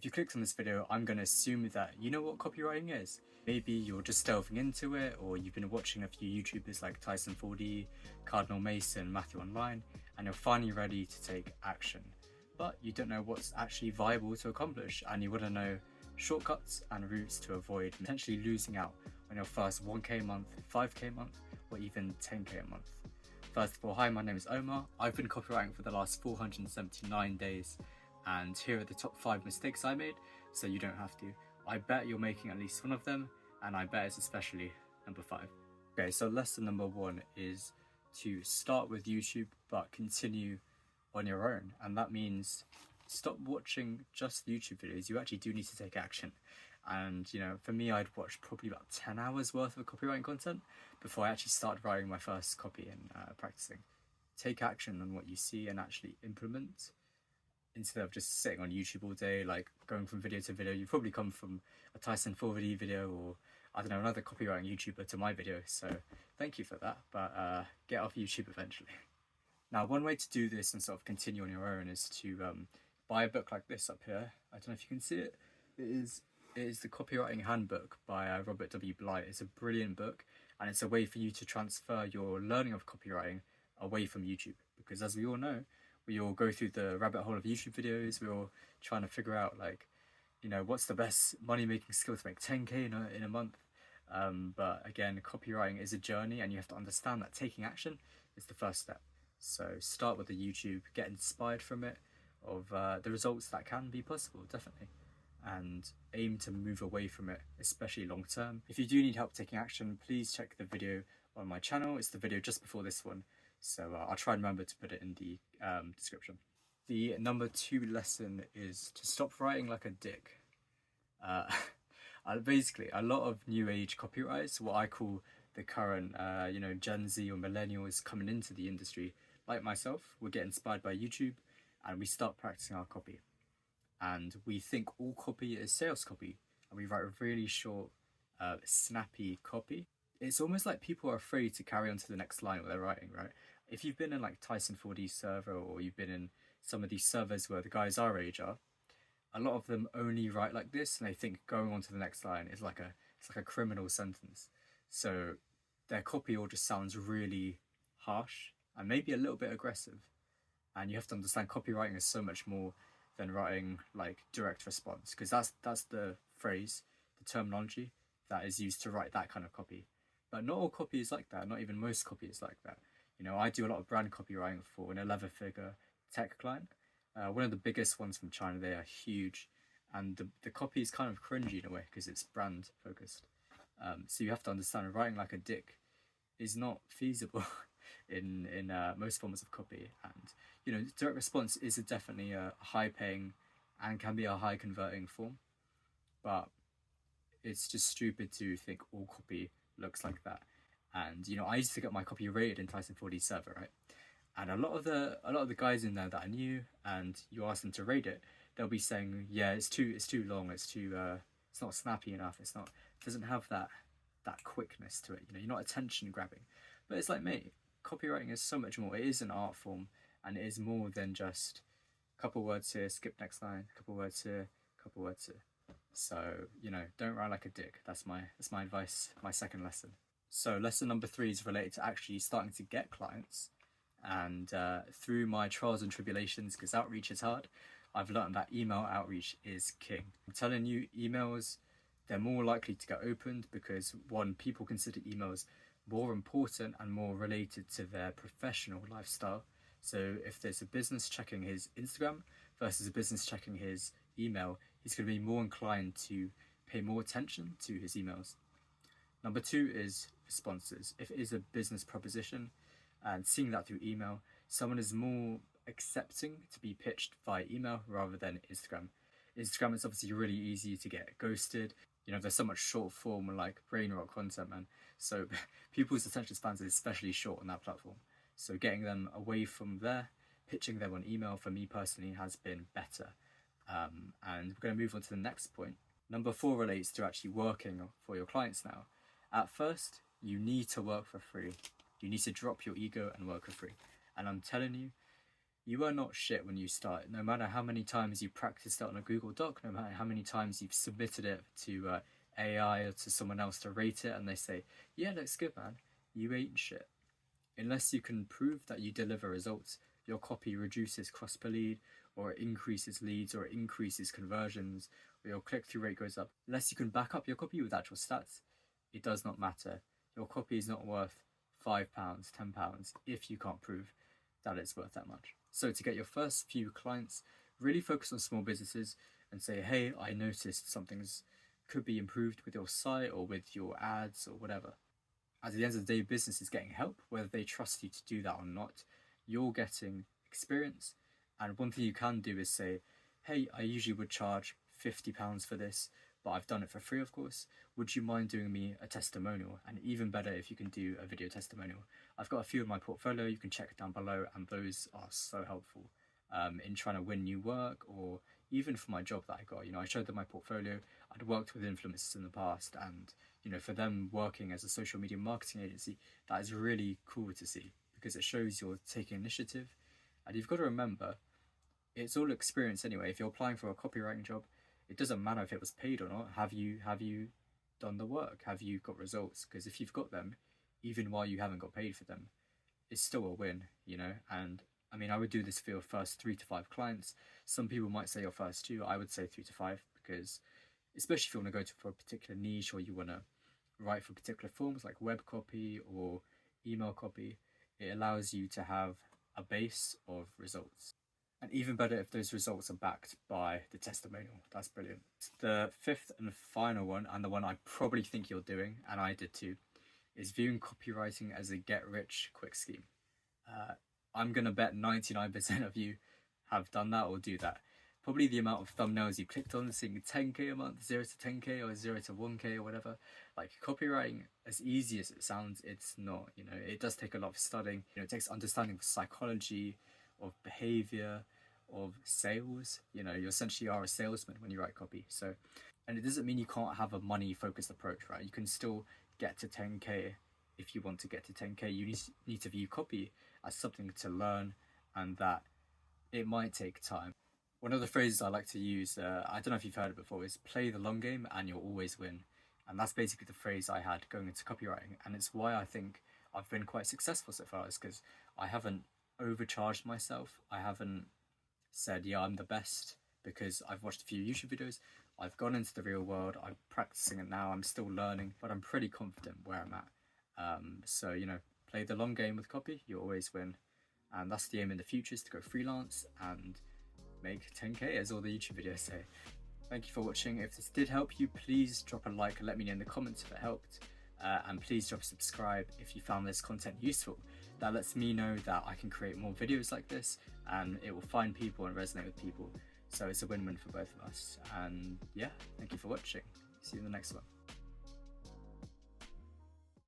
If you clicked on this video, I'm going to assume that you know what copywriting is. Maybe you're just delving into it, or you've been watching a few YouTubers like Tyson 4D, Cardinal Mason, Matthew Online, and you're finally ready to take action. But you don't know what's actually viable to accomplish, and you want to know shortcuts and routes to avoid potentially losing out on your first 1k a month, 5k a month, or even 10k a month. First of all, hi, my name is Omar. I've been copywriting for the last 479 days, and here are the top 5 mistakes I made, so you don't have to. I bet you're making at least one of them, and I bet it's especially number 5. Okay, so lesson number 1 is to start with YouTube, but continue on your own. And that means stop watching just YouTube videos. You actually do need to take action. And, you know, for me, I'd watched probably about 10 hours worth of copywriting content before I actually started writing my first copy and practicing. Take action on what you see and actually implement, instead of just sitting on YouTube all day, like going from video to video. You probably come from a Tyson 4D video, or I don't know, another copywriting YouTuber to my video. So thank you for that, but get off YouTube eventually. Now, one way to do this and sort of continue on your own is to buy a book like this up here. I don't know if you can see it. It is the Copywriting Handbook by Robert W. Blight. It's a brilliant book, and it's a way for you to transfer your learning of copywriting away from YouTube. Because as we all know, we all go through the rabbit hole of YouTube videos. We're all trying to figure out, like, you know, what's the best money-making skill to make 10k in a month. But again, copywriting is a journey, and you have to understand that taking action is the first step. So start with the YouTube, get inspired from it, of the results that can be possible, definitely, and aim to move away from it, especially long term. If you do need help taking action, please check the video on my channel. It's the video just before this one, so I'll try and remember to put it in the description. The number 2 lesson is to stop writing like a dick. Basically, a lot of new age copywriters, what I call the current you know, Gen Z or millennials coming into the industry, like myself, we get inspired by YouTube and we start practicing our copy. And we think all copy is sales copy, and we write a really short, snappy copy. It's almost like people are afraid to carry on to the next line what they're writing, right? If you've been in like Tyson 4D server, or you've been in some of these servers where the guys our age are, a lot of them only write like this, and they think going on to the next line is like a criminal sentence. So their copy all just sounds really harsh and maybe a little bit aggressive. And you have to understand copywriting is so much more than writing like direct response, because that's the phrase, the terminology that is used to write that kind of copy. But not all copy is like that. Not even most copy is like that. You know, I do a lot of brand copywriting for an 11-figure tech client. One of the biggest ones from China. They are huge, and the copy is kind of cringy in a way because it's brand focused. So you have to understand writing like a dick is not feasible in most forms of copy. And you know, direct response is definitely a high paying and can be a high converting form, but it's just stupid to think all copy looks like that. And you know, I used to get my copy rated in Tyson 4D server, right? And a lot of the guys in there that are new, and you ask them to rate it, they'll be saying, yeah, it's too long, it's not snappy enough, it doesn't have that quickness to it, you know, you're not attention grabbing. But it's like, mate, copywriting is so much more. It is an art form, and it is more than just a couple words here, skip next line, couple words here, couple words here. So, you know, don't write like a dick. That's my advice, my second lesson. So lesson number 3 is related to actually starting to get clients. And through my trials and tribulations, because outreach is hard, I've learned that email outreach is king. I'm telling you, emails, they're more likely to get opened because, one, people consider emails more important and more related to their professional lifestyle. So if there's a business checking his Instagram versus a business checking his email, he's going to be more inclined to pay more attention to his emails. Number 2 is responses. If it is a business proposition and seeing that through email, someone is more accepting to be pitched via email rather than Instagram. Instagram is obviously really easy to get ghosted. You know, there's so much short form like brain rot content, man. So people's attention spans are especially short on that platform. So getting them away from there, pitching them on email, for me personally, has been better. And we're going to move on to the next point. Number 4 relates to actually working for your clients now. At first, you need to work for free. You need to drop your ego and work for free. And I'm telling you, You are not shit when you start. No matter how many times you practiced it on a Google Doc, no matter how many times you've submitted it to AI or to someone else to rate it and they say, yeah, looks good, man, you ain't shit. Unless you can prove that you deliver results, your copy reduces cost per lead, or it increases leads, or it increases conversions, or your click-through rate goes up. Unless you can back up your copy with actual stats, it does not matter. Your copy is not worth £5, £10 if you can't prove that it's worth that much. So to get your first few clients, really focus on small businesses and say, hey, I noticed something's could be improved with your site or with your ads or whatever. At the end of the day, business is getting help, whether they trust you to do that or not. You're getting experience. And one thing you can do is say, hey, I usually would charge £50 for this, but I've done it for free, of course. Would you mind doing me a testimonial? And even better if you can do a video testimonial. I've got a few in my portfolio, you can check down below, and those are so helpful in trying to win new work, or even for my job that I got. You know, I showed them my portfolio. I'd worked with influencers in the past, and you know, for them working as a social media marketing agency, that is really cool to see because it shows you're taking initiative. And you've got to remember, it's all experience anyway. If you're applying for a copywriting job, it doesn't matter if it was paid or not. Have you done the work? Have you got results? Because if you've got them, even while you haven't got paid for them, it's still a win, you know. And I mean, I would do this for your first 3 to 5 clients. Some people might say your first 2. I would say 3 to 5 because, especially if you want to go for a particular niche or you want to write for particular forms like web copy or email copy, it allows you to have a base of results. And even better if those results are backed by the testimonial. That's brilliant. The fifth and final one, and the one I probably think you're doing, and I did too, is viewing copywriting as a get-rich-quick scheme. I'm going to bet 99% of you have done that or do that. Probably the amount of thumbnails you clicked on, seeing 10k a month, 0 to 10k or 0 to 1k or whatever. Like, copywriting, as easy as it sounds, it's not. You know, it does take a lot of studying. You know, it takes understanding of psychology, of behavior, of sales. You know, you essentially are a salesman when you write copy. So, and it doesn't mean you can't have a money focused approach, right? You can still get to 10k if you want to get to 10k. You need to view copy as something to learn, and that it might take time. One of the phrases I like to use, I don't know if you've heard it before, is play the long game and you'll always win. And that's basically the phrase I had going into copywriting, and it's why I think I've been quite successful so far, is because I haven't overcharged myself. I haven't said, yeah, I'm the best, because I've watched a few YouTube videos, I've gone into the real world, I'm practicing it now, I'm still learning, but I'm pretty confident where I'm at. So, you know, play the long game with copy, you always win. And that's the aim in the future, is to go freelance and make 10k, as all the YouTube videos say. Thank you for watching. If this did help you, please drop a like and let me know in the comments if it helped. And please drop a subscribe if you found this content useful. That lets me know that I can create more videos like this, and it will find people and resonate with people. So it's a win-win for both of us. And yeah, thank you for watching. See you in the next one.